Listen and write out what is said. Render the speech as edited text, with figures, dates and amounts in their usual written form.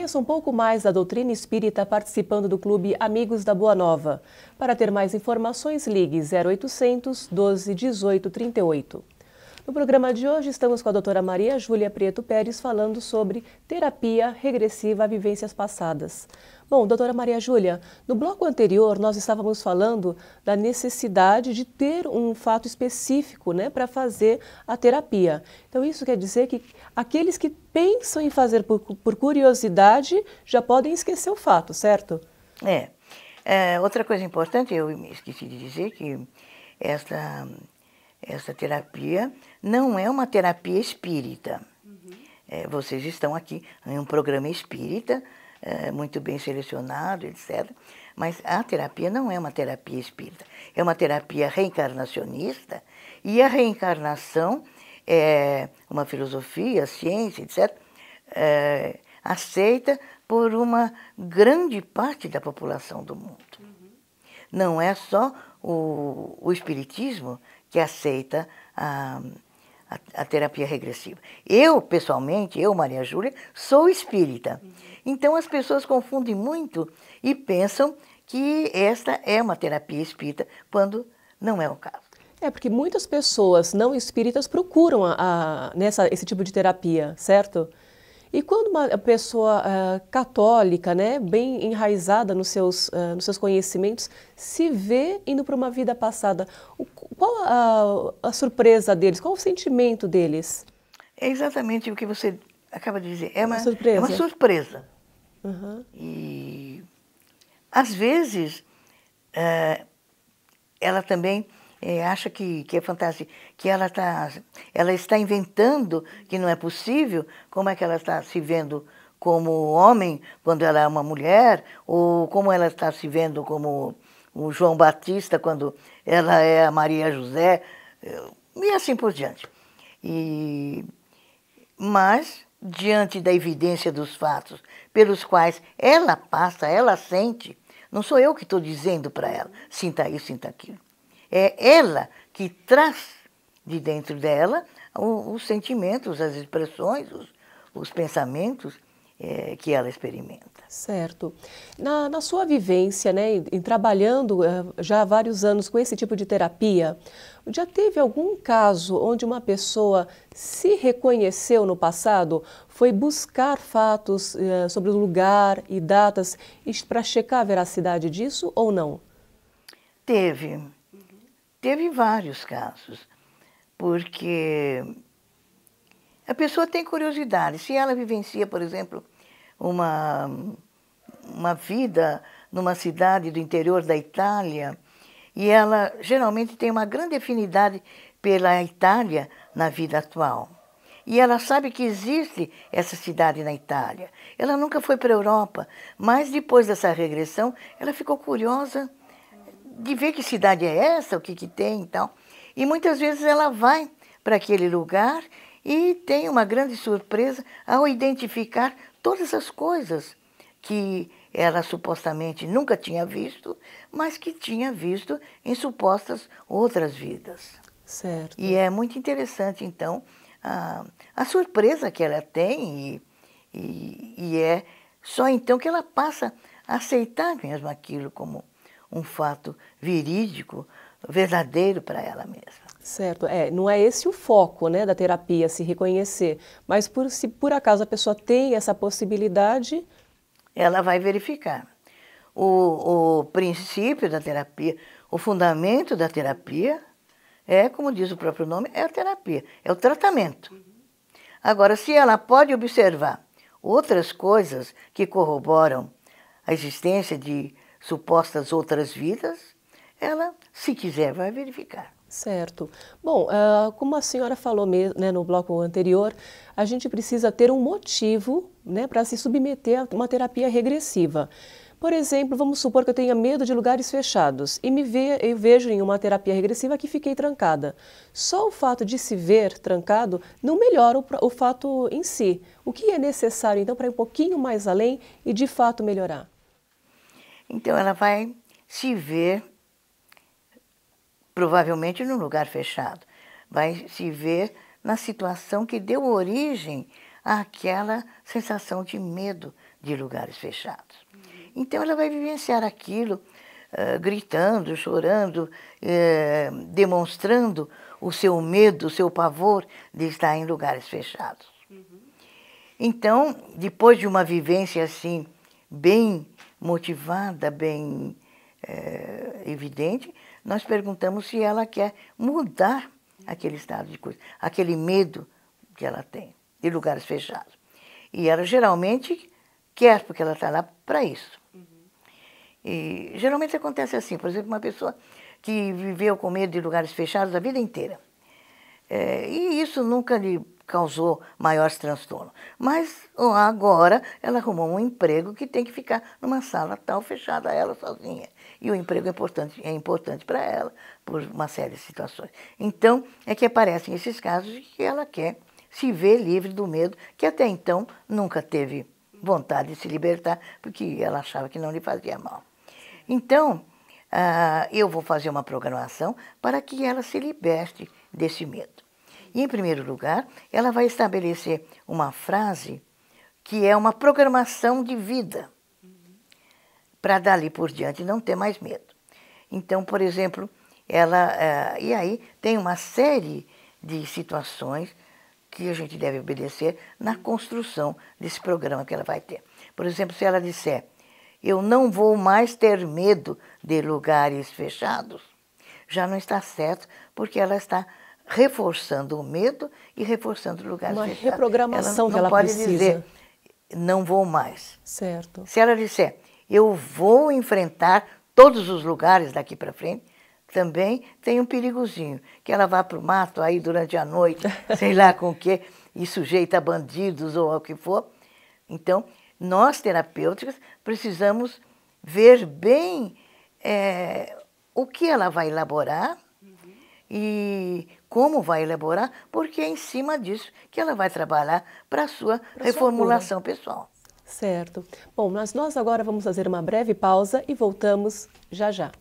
Conheça um pouco mais da doutrina espírita participando do Clube Amigos da Boa Nova. Para ter mais informações, ligue 0800 12 18 38. No programa de hoje, estamos com a doutora Maria Júlia Prieto Pérez falando sobre terapia regressiva a vivências passadas. Bom, doutora Maria Júlia, no bloco anterior nós estávamos falando da necessidade de ter um fato específico, né, para fazer a terapia. Então isso quer dizer que aqueles que pensam em fazer por curiosidade já podem esquecer o fato, certo? Outra coisa importante, eu me esqueci de dizer que essa terapia não é uma terapia espírita. Vocês estão aqui em um programa espírita, muito bem selecionado, etc. Mas a terapia não é uma terapia espírita. É uma terapia reencarnacionista, e a reencarnação é uma filosofia, ciência, etc., aceita por uma grande parte da população do mundo. Não é só o espiritismo que aceita a terapia regressiva. Eu, pessoalmente, Maria Júlia, sou espírita. Então as pessoas confundem muito e pensam que esta é uma terapia espírita, quando não é o caso. Porque muitas pessoas não espíritas procuram esse tipo de terapia, certo? E quando uma pessoa católica, né, bem enraizada nos seus conhecimentos, se vê indo para uma vida passada, qual a surpresa deles? Qual o sentimento deles? É exatamente o que você acaba de dizer. É uma surpresa. Uhum. E, às vezes, ela também acha que é fantástico, que ela está inventando que não é possível. Como é que ela está se vendo como homem quando ela é uma mulher, ou como ela está se vendo como o João Batista quando ela é a Maria José, e assim por diante. Mas, diante da evidência dos fatos pelos quais ela passa, ela sente, não sou eu que estou dizendo para ela, sinta isso, sinta aquilo. É ela que traz de dentro dela os sentimentos, as expressões, os pensamentos que ela experimenta. Certo. Na sua vivência, né, em trabalhando já há vários anos com esse tipo de terapia, já teve algum caso onde uma pessoa se reconheceu no passado, foi buscar fatos sobre o lugar e datas para checar a veracidade disso ou não? Teve vários casos, porque a pessoa tem curiosidade. Se ela vivencia, por exemplo, uma vida numa cidade do interior da Itália, e ela geralmente tem uma grande afinidade pela Itália na vida atual. E ela sabe que existe essa cidade na Itália. Ela nunca foi para a Europa, mas depois dessa regressão, ela ficou curiosa de ver que cidade é essa, o que tem e tal. E muitas vezes ela vai para aquele lugar e tem uma grande surpresa ao identificar todas as coisas que ela supostamente nunca tinha visto, mas que tinha visto em supostas outras vidas. Certo. E é muito interessante, então, a surpresa que ela tem, e é só então que ela passa a aceitar mesmo aquilo como um fato verídico, verdadeiro para ela mesma. Certo, não é esse o foco, né, da terapia, se reconhecer, mas se por acaso a pessoa tem essa possibilidade, ela vai verificar. O princípio da terapia, o fundamento da terapia como diz o próprio nome, é a terapia, é o tratamento. Agora, se ela pode observar outras coisas que corroboram a existência de supostas outras vidas, ela, se quiser, vai verificar. Certo. Bom, como a senhora falou né, no bloco anterior, a gente precisa ter um motivo, né, para se submeter a uma terapia regressiva. Por exemplo, vamos supor que eu tenha medo de lugares fechados e eu vejo em uma terapia regressiva que fiquei trancada. Só o fato de se ver trancado não melhora o fato em si. O que é necessário, então, para ir um pouquinho mais além e, de fato, melhorar? Então, ela vai se ver, provavelmente, num lugar fechado. Vai se ver na situação que deu origem àquela sensação de medo de lugares fechados. Então ela vai vivenciar aquilo, gritando, chorando, demonstrando o seu medo, o seu pavor de estar em lugares fechados. Então, depois de uma vivência assim, bem motivada, bem evidente, nós perguntamos se ela quer mudar aquele estado de coisa, aquele medo que ela tem de lugares fechados. E ela geralmente quer, porque ela está lá para isso. E geralmente acontece assim, por exemplo, uma pessoa que viveu com medo de lugares fechados a vida inteira. E isso nunca lhe causou maiores transtornos. Mas agora ela arrumou um emprego que tem que ficar numa sala tal, fechada ela sozinha. E o emprego é importante para ela, por uma série de situações. Então, é que aparecem esses casos de que ela quer se ver livre do medo, que até então nunca teve vontade de se libertar, porque ela achava que não lhe fazia mal. Então, eu vou fazer uma programação para que ela se liberte desse medo. E, em primeiro lugar, ela vai estabelecer uma frase que é uma programação de vida, para dali por diante não ter mais medo. Então, por exemplo, e aí tem uma série de situações que a gente deve obedecer na construção desse programa que ela vai ter. Por exemplo, se ela disser, eu não vou mais ter medo de lugares fechados, já não está certo, porque ela está reforçando o medo e reforçando lugares fechados. Uma reprogramação que ela pode precisa. Dizer, não vou mais. Certo. Se ela disser, eu vou enfrentar todos os lugares daqui para frente, também tem um perigozinho, que ela vá para o mato aí durante a noite, sei lá com o quê, e sujeita a bandidos ou ao que for. Então, nós terapêuticas precisamos ver bem o que ela vai elaborar e como vai elaborar, porque é em cima disso que ela vai trabalhar para a sua reformulação pessoal. Certo. Bom, nós agora vamos fazer uma breve pausa e voltamos já já.